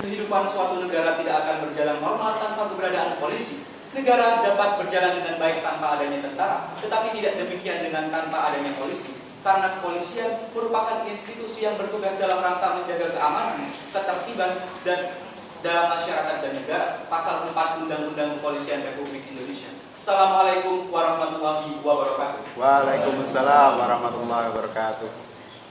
Kehidupan suatu negara tidak akan berjalan normal tanpa keberadaan polisi. Negara dapat berjalan dengan baik tanpa adanya tentara, tetapi tidak demikian dengan tanpa adanya polisi. Karena kepolisian merupakan institusi yang bertugas dalam rangka menjaga keamanan, ketertiban, dan dalam masyarakat dan negara. Pasal 4 Undang-Undang Kepolisian Republik Indonesia. Assalamualaikum warahmatullahi wabarakatuh. Waalaikumsalam warahmatullahi wabarakatuh.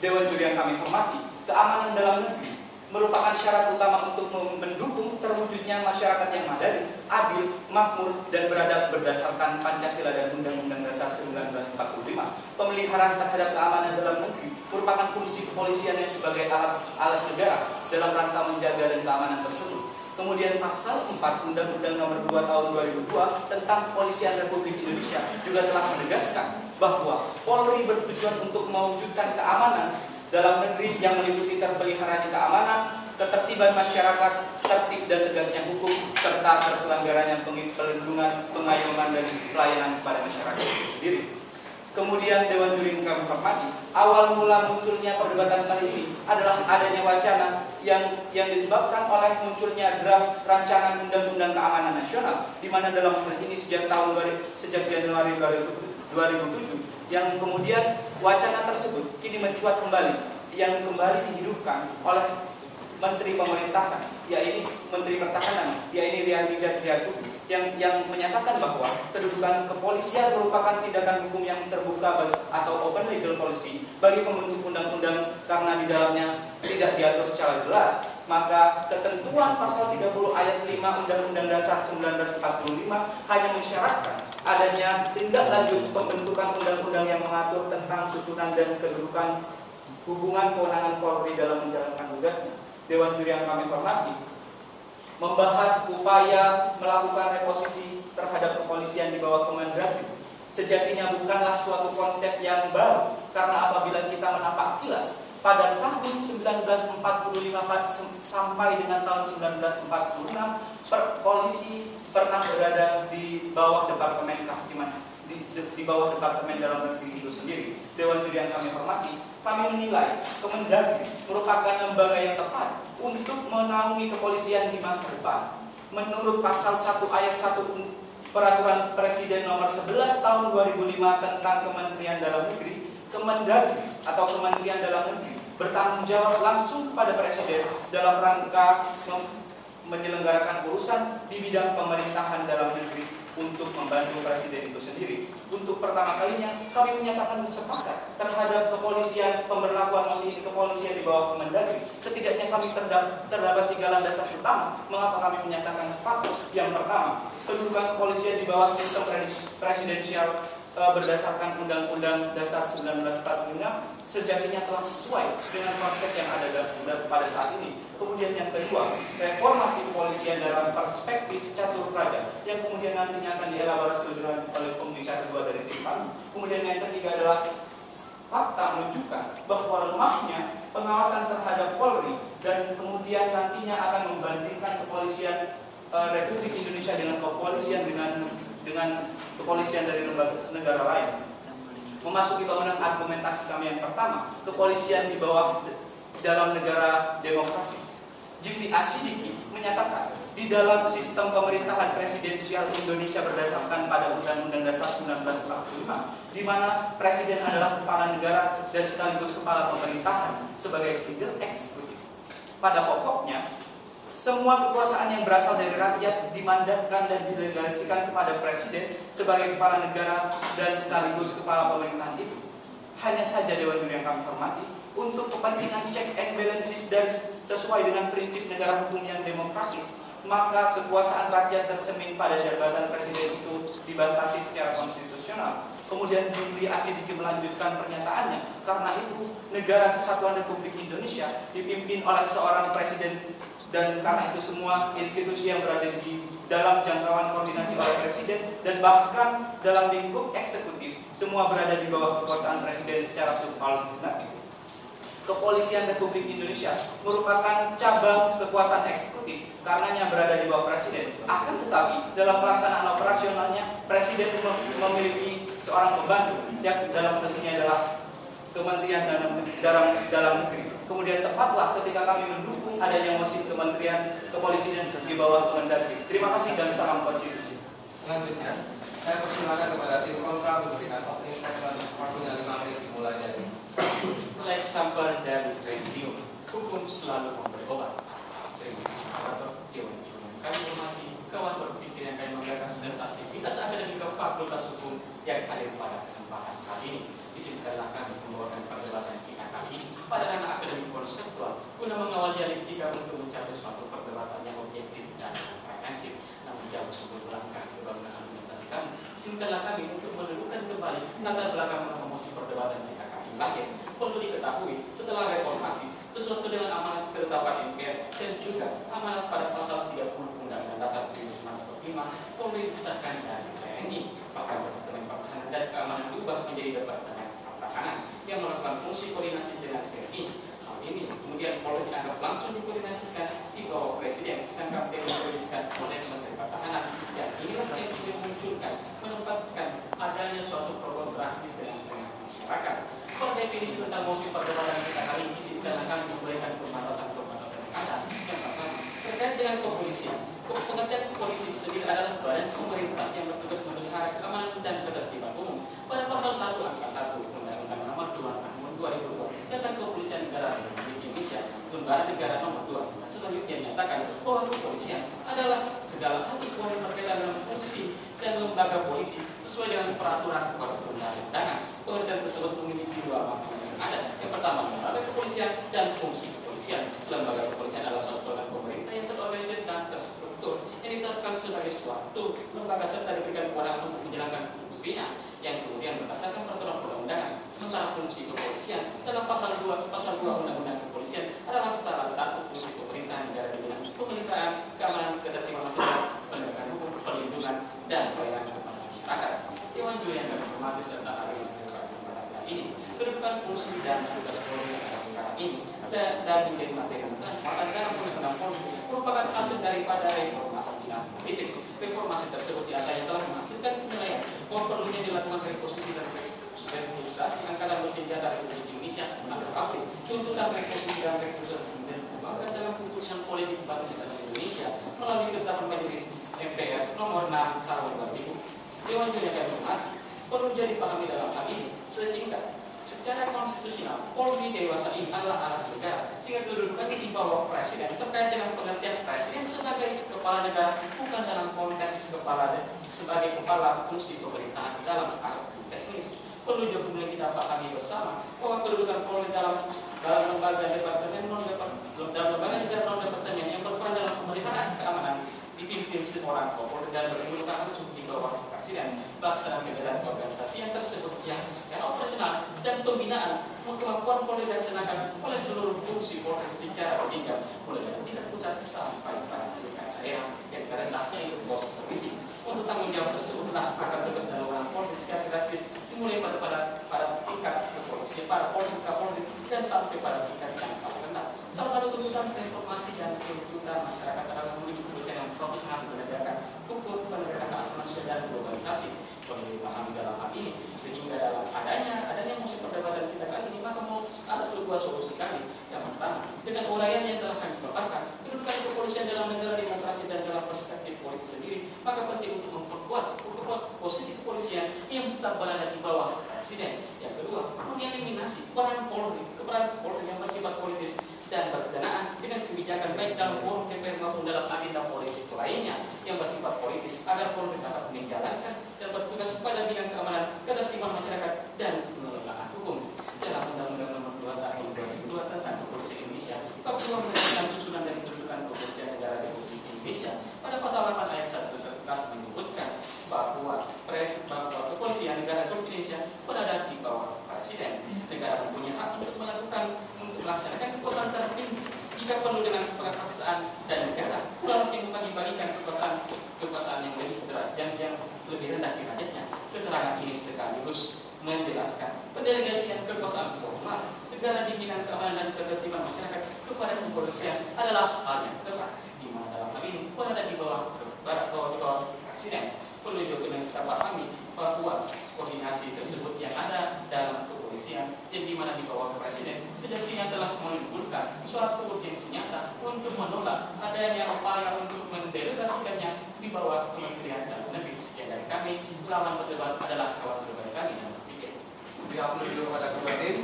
Dewan Juri yang kami hormati, keamanan dalam negeri merupakan syarat utama untuk mendukung terwujudnya masyarakat yang madani, adil, makmur, dan beradab berdasarkan Pancasila dan Undang-Undang Dasar 1945. Pemeliharaan terhadap keamanan dalam negeri merupakan fungsi kepolisian yang sebagai alat negara dalam rangka menjaga dan keamanan tersebut. Kemudian pasal 4 Undang-Undang Nomor 2 Tahun 2002 tentang Kepolisian Republik Indonesia juga telah menegaskan bahwa Polri bertujuan untuk mewujudkan keamanan dalam negeri yang meliputi terpeliharanya keamanan, ketertiban masyarakat, tertib dan tegaknya hukum, serta terselenggaranya perlindungan, pengayoman, dan pelayanan kepada masyarakat itu sendiri. Kemudian Dewan Juri yang kami hormati, awal mula munculnya perdebatan kali ini adalah adanya wacana yang disebabkan oleh munculnya draft rancangan Undang-Undang Keamanan Nasional, di mana dalam hal ini sejak Januari 2007, yang kemudian wacana tersebut kini mencuat kembali, yang kembali dihidupkan oleh Menteri Pemerintahan, yaitu Menteri Pertahanan, yaitu Riyamizat Triakudu, yang menyatakan bahwa kedudukan kepolisian merupakan tindakan hukum yang terbuka atau open legal policy bagi pembentuk undang-undang, karena di dalamnya tidak diatur secara jelas. Maka ketentuan pasal 30 ayat 5 Undang-Undang Dasar 1945 hanya mensyaratkan adanya tindak lanjut pembentukan undang-undang yang mengatur tentang susunan dan kedudukan hubungan kewenangan Polri dalam menjalankan tugasnya. Dewan Juri yang kami hormati, membahas upaya melakukan reposisi terhadap kepolisian di bawah Kemendagri sejatinya bukanlah suatu konsep yang baru, karena apabila kita menapak kilas pada tahun 1945 sampai dengan tahun 1946, polisi pernah berada di bawah Departemen Kehakiman, di bawah Departemen Dalam Negeri itu sendiri. Dewan Juri yang kami hormati, kami menilai Kemendagri merupakan lembaga yang tepat untuk menaungi kepolisian di masa depan. Menurut pasal 1 ayat 1 Peraturan Presiden Nomor 11 Tahun 2005 tentang Kementerian Dalam Negeri, Kemendagri atau Kementerian Dalam Negeri bertanggung jawab langsung kepada Presiden dalam rangka menyelenggarakan urusan di bidang pemerintahan dalam negeri untuk membantu Presiden itu sendiri. Untuk pertama kalinya kami menyatakan sepakat terhadap kepolisian, pemberlakuan posisi kepolisian di bawah Kemendagri. Setidaknya kami terdapat 3 landasan utama mengapa kami menyatakan sepakat. Yang pertama, kedudukan kepolisian di bawah sistem presidensial berdasarkan Undang-Undang Dasar 1945 sejatinya telah sesuai dengan konsep yang ada pada saat ini. Kemudian yang kedua, reformasi kepolisian dalam perspektif catur raja yang kemudian nantinya akan dielaborasi oleh Komisi 2 dari tim kami. Kemudian yang ketiga adalah fakta menunjukkan bahwa lemahnya pengawasan terhadap Polri dan kemudian nantinya akan membandingkan kepolisian Republik Indonesia dengan kepolisian dengan kepolisian dari lembaga negara lain. Memasuki bangunan argumentasi kami yang pertama, kepolisian di bawah dalam negara demokratis. Jimli Asidiki menyatakan di dalam sistem pemerintahan presidensial Indonesia berdasarkan pada Undang-Undang Dasar 1945, di mana presiden adalah kepala negara dan sekaligus kepala pemerintahan sebagai single eksekutif. Pada pokoknya, semua kekuasaan yang berasal dari rakyat dimandatkan dan didelegasikan kepada presiden sebagai kepala negara dan sekaligus kepala pemerintahan itu. Hanya saja Dewan Juri yang kami hormati, untuk kepentingan check and balances dan sesuai dengan prinsip negara hukum yang demokratis, maka kekuasaan rakyat tercermin pada jabatan presiden itu dibatasi secara konstitusional. Kemudian Jimli Asidiki melanjutkan pernyataannya, karena itu negara kesatuan Republik Indonesia dipimpin oleh seorang presiden, dan karena itu semua institusi yang berada di dalam jangkauan koordinasi oleh presiden dan bahkan dalam lingkup eksekutif semua berada di bawah kekuasaan presiden secara subordinatif. Kepolisian Republik Indonesia merupakan cabang kekuasaan eksekutif karenanya berada di bawah presiden. Akan tetapi dalam pelaksanaan operasionalnya presiden memiliki seorang pembantu yang dalam bentuknya adalah Kementerian Dalam Negeri. Kemudian tepatlah ketika kami mendukung adanya mosi Kementerian Kepolisian di bawah Kemendagri. Terima kasih dan salam konstitusi. Selanjutnya, saya persilakan kepada tim kontra memberikan opening statement waktunya 5 menit dimulai dari. Mulai sampel dari review, hukum selalu memberi obat. Terima kasih kepada Dewan Jurnal. Kami hormati kawan berpikir yang kami menggagas serta aktivitas akademik Fakultas Hukum yang hadir pada kesempatan kali ini. Izinkanlah kami membawakan perdebatan kita kali ini pada ranah akademik konseptual guna mengawal dialektika untuk mencapai suatu perdebatan yang objektif dan komprehensif. Namun jauh sebelum langkah kebangunan argumentasi kami, izinkanlah kami untuk mendudukan kembali latar belakang promosi perdebatan kita kali ini lahir. Perlu diketahui setelah reformasi sesuatu dengan amanat ketetapan MPR dan juga amanat pada pasal 30 Undang-Undang Dasar 1945 Polri disahkan dari TNI. Bahkan Departemen Pertahanan dan Keamanan diubah menjadi Departemen Pertahanan yang melakukan fungsi koordinasi dengan TNI. Hal ini kemudian Polri dianggap langsung dikoordinasikan di bawah Presiden, sedangkan TNI dikoordinasikan oleh Menteri Pertahanan. Dan inilah yang memunculkan menempatkan adanya suatu kontradiksi dengan masyarakat. Per definisi tentang mosi perdebatan kita kali ini izinkan kami memberikan pembatasan-pembatasan yang ada. Yang pertama, terkait dengan kepolisian. Pengertian kepolisi itu sendiri adalah badan pemerintah yang bertugas memelihara keamanan dan ketertiban umum. Pada pasal 1 angka 1 Undang-Undang Nomor 2 Tahun 2002 tentang Kepolisian Negara Republik Indonesia, Lembaga Negara Nomor 2 selanjutnya dinyatakan bahwa kepolisian adalah segala hal yang berkaitan dengan fungsi dan lembaga polisi sesuai dengan peraturan perundang-undangan. Pengertian tersebut memiliki dua makna yang ada. Yang pertama, lembaga kepolisian dan fungsi kepolisian. Lembaga kepolisian adalah suatu organ pemerintah yang terorganisir dan terstruktur yang ditetapkan sebagai suatu lembaga serta diberikan kewenangan untuk menjalankan fungsinya yang kemudian berdasarkan peraturan perundang-undangan. Sementara fungsi kepolisian dalam pasal 2 Undang-Undang Kepolisian adalah salah satu fungsi pemerintahan negara di bidang pemerintahan, keamanan, ketertiban masyarakat, penegakan hukum, perlindungan dan pelayanan kepada masyarakat. Dewan Juri yang kami hormati serta hari ini kedudukan fungsi dan tugas Polri pada sekarang ini dan menjadi materi maka dalam undang-undang Polri merupakan hasil daripada reformasi bidang politik. Reformasi tersebut diantaranya telah menghasilkan penilaian bahwa perlunya dilakukan reposisi dan restrukturisasi angkatan bersenjata Republik Indonesia atau APRI. Tuntutan reposisi dan restrukturisasi kemudian dikembangkan dalam putusan politik Bangsa Indonesia melalui ketetapan Majelis MPR nomor 6 tahun 2000. Dewan Juri yang kami hormati perlu jadi dipahami dalam hal ini sehingga secara konstitusional Polri dewasa ini adalah alat negara sehingga kedudukannya di bawah presiden terkait dengan pengertian presiden sebagai kepala negara bukan dalam konteks sebagai kepala fungsi pemerintahan dalam arti teknis. Perlu juga kemudian kita pahami bersama bahwa kedudukan Polri dalam lembaga departemen dalam lembaga negara non departemen yang berperan dalam pemeliharaan keamanan dipimpin seorang Kapolri dan berkedudukan langsung di bawah presiden. Pelaksanaan kegiatan organisasi yang tersebut yang secara operasional dan pembinaan kemampuan Polri dilaksanakan oleh seluruh fungsi Polri secara berjenjang mulai dari tingkat pusat sampai pada tingkat daerah yang terendahnya itu bawah supervisi. Untuk tanggung jawab tersebutlah akan tugas dan wewenang Polri secara gratis dimulai pada tingkat kepolisian, para Polri, Kapolri dan sampai pada tingkat yang paling rendah. Salah satu tuntutan reformasi dan tuntutan masyarakat adalah menuju kepolisian yang profesional menegakkan hukum, penegakan hak asasi manusia dan globalisasi. Perlu dipahami dalam hal ini sehingga dalam adanya musim perdebatan kita kali ini maka mau ada sebuah solusi kami. Yang pertama, dengan uraian yang telah kami paparkan, kedudukan kepolisian dalam negara demokrasi dan dalam perspektif polisi sendiri, maka penting untuk memperkuat posisi kepolisian yang tetap berada di bawah presiden. Yang kedua, mengeliminasi peran Polri yang bersifat politis dan berkenaan dengan kebijakan baik dalam forum DPR maupun dalam agenda politik lainnya yang bersifat politis agar Polri dapat menjalankan dan bertugas pada bidang keamanan, ketertiban masyarakat dan penegakan hukum. Dalam Undang-Undang Nomor 2 Tahun 2002 tentang Kepolisian Indonesia, bab 2 mengenai susunan dan kedudukan kepolisian negara Republik Indonesia pada pasal 8 ayat 1 tegas menyebutkan bahwa kepolisian negara Republik Indonesia berada di bawah presiden. Negara mempunyai hak untuk melaksanakan kekuasaan tertinggi jika perlu dengan pengaksaan dan negara lalu yang membagi-bagikan kekuasaan yang lebih berat dan yang lebih rendah derajatnya. Keterangan ini sekaligus menjelaskan pendelegasian kekuasaan formal negara di bidang keamanan dan ketertiban masyarakat kepada kepolisian adalah hal yang tepat, di mana dalam hal ini berada di bawah presiden. Perlu juga kita pahami bahwa koordinasi tersebut yang ada dalam kepolisian yang di mana di bawah presiden sejatinya telah menimbulkan suatu urgensi nyata untuk adanya upaya untuk mendelegasikannya di bawah Kementerian Dalam Negeri. Sekian dari kami. Lawan berdebat adalah kawan terbaik kami dan berpikir. Beri aplaus dulu kepada kedua tim.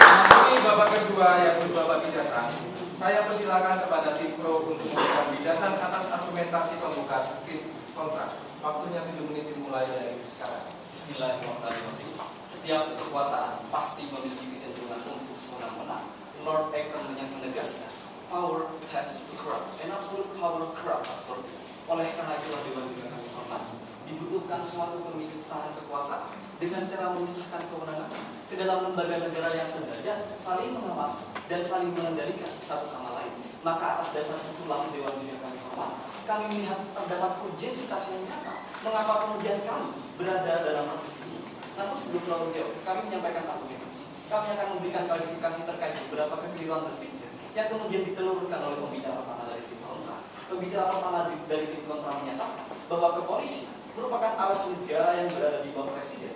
Memasuki babak kedua yaitu babak bijasan. Saya persilakan kepada tim pro untuk memberikan bijasan atas argumentasi pembuka tim kontra. Waktunya 7 menit dimulai dari sekarang. Bismillahirrahmanirrahim. Setiap kekuasaan pasti memiliki kecenderungan untuk senang-menang. Lord Acton yang menegaskan, power tends to corrupt, and absolute power corrupt absolutely. Oleh karena itulah Dewan juga kami hormati, dibutuhkan suatu pemisahan kekuasaan dengan cara memisahkan kewenangan ke dalam lembaga negara yang sederajat, saling mengawasi dan saling mengendalikan satu sama lain. Maka atas dasar itulah Dewan juga kami hormati. Kami melihat terdapat urgensitas yang nyata. Mengapa kemudian kami berada dalam posisi ini? Namun sebelum terlalu jauh, kami menyampaikan argumentasi. Kami akan memberikan klarifikasi terkait beberapa kekeliruan berpikir yang kemudian ditelurkan oleh pembicara pertama dari tim kontra. Pembicara pertama dari tim kontra menyatakan bahwa kepolisian merupakan alat negara yang berada di bawah presiden.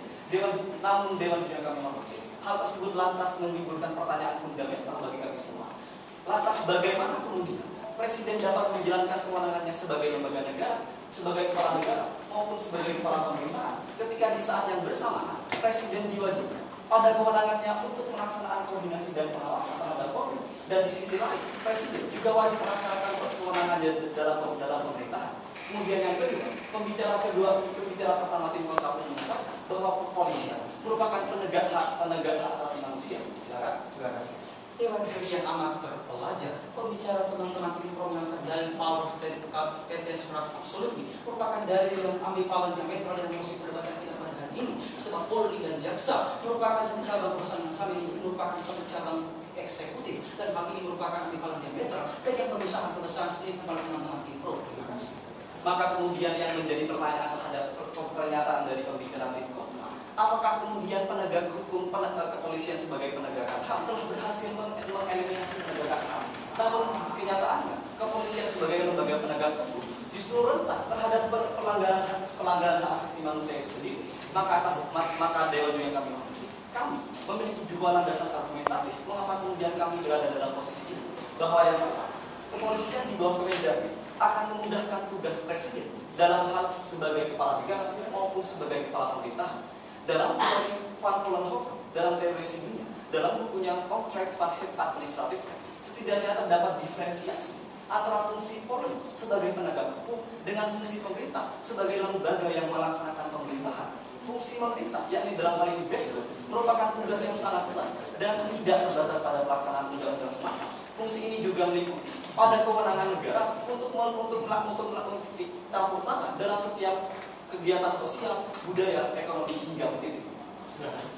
Namun Dewan juga kami hormati. Hal tersebut lantas menimbulkan pertanyaan fundamental bagi kami semua. Lantas bagaimana kemudian presiden dapat menjalankan kewenangannya sebagai lembaga negara, sebagai kepala negara, maupun sebagai kepala pemerintahan ketika di saat yang bersamaan presiden diwajibkan pada kewenangannya untuk melaksanakan koordinasi dan pengawasan terhadap Polri, dan di sisi lain presiden juga wajib melaksanakan kewenangannya dalam pemerintahan. Kemudian yang kedua, pembicara pertama tim kontra mengatakan bahwa kepolisian merupakan penegak hak asasi manusia. Silakan. Dewan juri yang amat terpelajar, pembicara teman-teman tim pro mengangkat dalil power test competence surat absolutely merupakan dalil yang ambivalen diametral yang mesti perdebatan kita pada hari ini. Sebab Polri dan Jaksa merupakan satu cabang perusahaan yang sama ini merupakan satu cabang eksekutif, dan hal ini merupakan ambivalen diametral dengan pemisahan sendiri sama teman-teman tim pro. Terima kasih. Maka kemudian yang menjadi pertanyaan terhadap pernyataan dari pembicara tim kontra, apakah kemudian penegak hukum, kepolisian sebagai penegakan HAM telah berhasil mengeliminasi penegakan HAM? Namun kenyataannya, kepolisian sebagai lembaga penegak hukum justru rentan terhadap pelanggaran hak asasi manusia itu sendiri. Maka Dewan juga kami memiliki dua landasan argumentatif mengapa kemudian kami berada dalam posisi ini. Bahwa yang pertama, kepolisian di bawah Kemendagri akan memudahkan tugas presiden dalam hal sebagai kepala negara maupun sebagai kepala pemerintahan. Dalam teori Van Vollenhoven, dalam teori dunia, dalam bukunya Contract van het Administratif, setidaknya terdapat diferensiasi antara fungsi Polri sebagai penegak hukum dengan fungsi pemerintah sebagai lembaga yang melaksanakan pemerintahan. Fungsi pemerintah, yakni dalam hal ini BESDO, merupakan tugas yang sangat jelas dan tidak terbatas pada pelaksanaan undang-undang semata. Fungsi ini juga meliputi pada kewenangan negara untuk campur tangan dalam setiap kegiatan sosial, budaya, ekonomi hingga politik.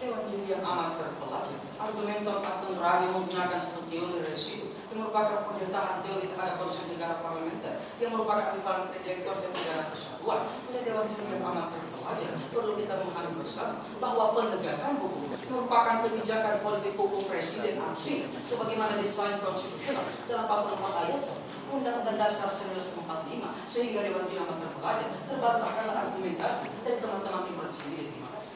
Dewan juri yang amat terpelajar, argumentor Acton Rani menggunakan satu teori residu yang merupakan pernyataan teori terhadap konsep negara parlementer yang merupakan ambivalen dari konsep negara kesatuan. Jadi Dewan juri yang amat terpelajar, perlu kita memahami bersama bahwa penegakan hukum merupakan kebijakan politik hukum presiden ansih sebagaimana desain konstitusional dalam pasal 4 ayat 1 Undang-Undang Dasar 1945, sehingga Dewan juri amat terpelajar terbantahkan argumentasi dari teman-teman tim sendiri. Terima kasih.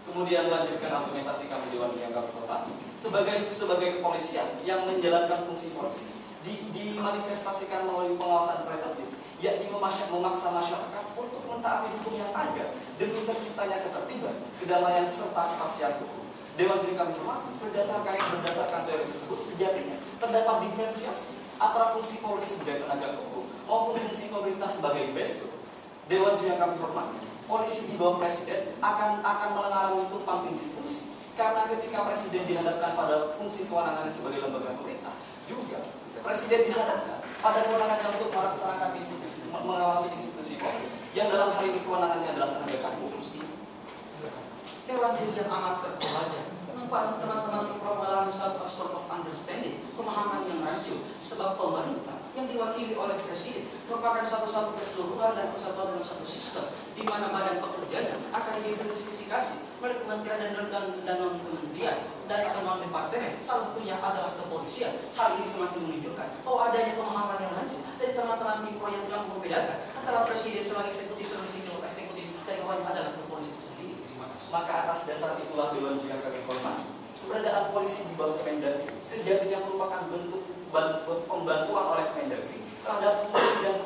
Kemudian lanjutkan argumentasi kami Dewan yang kami hormati sebagai kepolisian yang menjalankan fungsi polisi dimanifestasikan melalui pengawasan preventif, yakni memaksa masyarakat untuk mentaati hukum yang ada demi terciptanya ketertiban, kedamaian serta kepastian hukum. Dewan juri kami hormati berdasarkan teori tersebut sejatinya terdapat diferensiasi antara fungsi Polri sebagai penegak hukum maupun fungsi pemerintah sebagai BESDO. Dewan juri kami hormati, polisi di bawah presiden akan mengalami tumpang tindih fungsi karena ketika presiden dihadapkan pada fungsi kewenangannya sebagai lembaga pemerintah, juga presiden dihadapkan pada kewenangannya untuk melaksanakan mengawasi institusi Polri yang dalam hal ini kewenangannya adalah penegakan hukum. Dewan juri yang amat terpelajar, menempatkan teman-teman mengalami satu sort of understanding, pemahaman yang rancu, sebab pemerintah yang diwakili oleh presiden merupakan satu-satu keseluruhan dan kesatuan dalam satu sistem di mana badan pekerjanya akan diversifikasi oleh kementerian dan non-kementerian dan atau non-departemen. Salah satunya adalah kepolisian. Hal ini semakin menunjukkan bahwa adanya pemahaman yang rancu dari teman-teman tim pro yang telah membedakan antara presiden sebagai eksekutif dan yang adalah kepolisian itu sendiri. Maka atas dasar itulah Dewan juri yang kami hormati, keberadaan polisi di bawah Kemendagri sejatinya merupakan bentuk pembantuan oleh Kemendagri terhadap fungsi dan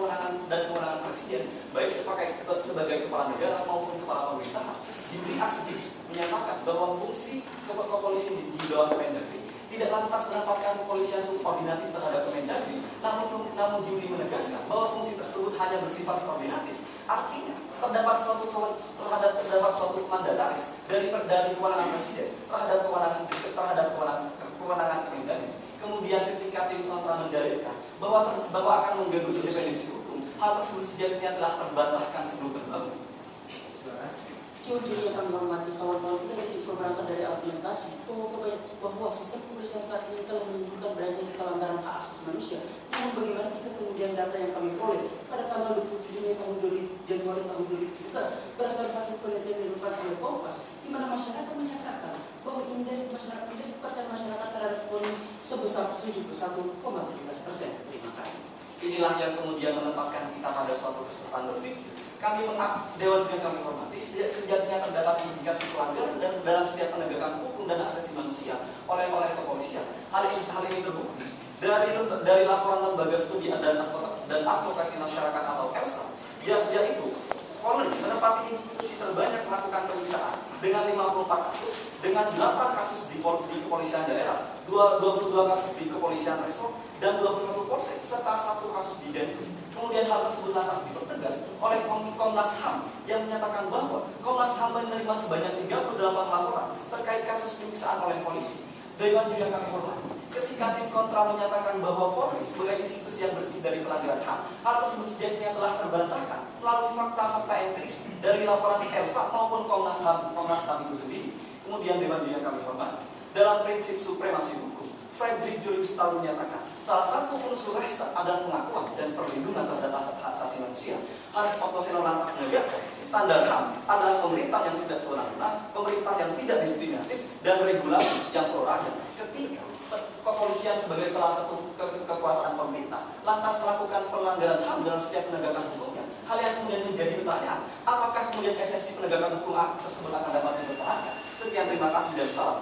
kewenangan presiden, baik sebagai kepala negara maupun kepala pemerintahan. Jimli Asdi menyatakan bahwa fungsi kepolisian di bawah Kemendagri tidak lantas menempatkan kepolisian subordinatif terhadap Kemendagri, namun Jimli menegaskan bahwa fungsi tersebut hanya bersifat koordinatif. Artinya, terdapat suatu mandataris dari kewenangan presiden terhadap kewenangan Kemendagri. Kemudian ketika tim kontra mendalilkan bahwa akan mengganggu independensi hukum, hal tersebut sejatinya telah terbantahkan sebelum terbangun. Yang kami hormati kawan-kawan kita dari berangkat dari argumentasi bahwa sistem kepolisian saat ini telah menimbulkan banyak pelanggaran hak asasi manusia. Namun bagaimana jika kemudian data yang kami peroleh pada tanggal 27 Mei Januari tahun 2017 berdasarkan hasil penelitian yang dilakukan oleh Kompas, di mana masyarakat menyatakan bahwa indeks kepercayaan masyarakat terhadap polri sebesar 71,17%. Terima kasih. Inilah yang kemudian menempatkan kita pada suatu kesesatan berpikir. Dewan yang kami hormati, sejatinya terdapat indikasi pelanggaran dalam setiap penegakan hukum dan asasi manusia oleh kepolisian. Hal ini terbukti dari laporan Lembaga Studi dan Advokasi Masyarakat atau ELSA, yaitu Polri menempati institusi terbanyak melakukan pemeriksaan dengan 54 kasus, dengan 8 kasus di kepolisian daerah, 22 kasus di kepolisian resort, dan 21 polsek, serta 1 kasus di Densus. Kemudian hal tersebut lantas dipertegas oleh Komnas HAM yang menyatakan bahwa Komnas HAM menerima sebanyak 38 laporan terkait kasus penyiksaan oleh polisi. Dewan Juri yang kami hormati, ketika tim kontra menyatakan bahwa Polri sebagai institusi yang bersih dari pelanggaran HAM, hal tersebut sejatinya telah terbantahkan melalui fakta-fakta empiris dari laporan ELSA maupun Komnas HAM itu sendiri. Kemudian Dewan Juri yang kami hormati, dalam prinsip supremasi hukum, Frederick Julius Stahl menyatakan salah satu unsur resta adalah pengakuan dan perlindungan terhadap hak asasi manusia. Harus Ottoseno lantas menegakkan standar HAM adalah pemerintah yang tidak sewenang-wenang, pemerintah yang tidak diskriminatif, dan regulasi yang pro rakyat. Ketika kepolisian sebagai salah satu kekuasaan pemerintah lantas melakukan pelanggaran HAM dalam setiap penegakan hukumnya, hal yang kemudian menjadi pertanyaan, apakah kemudian esensi penegakan hukum tersebut akan dapat dipertahankan? Sekian, terima kasih dan salam.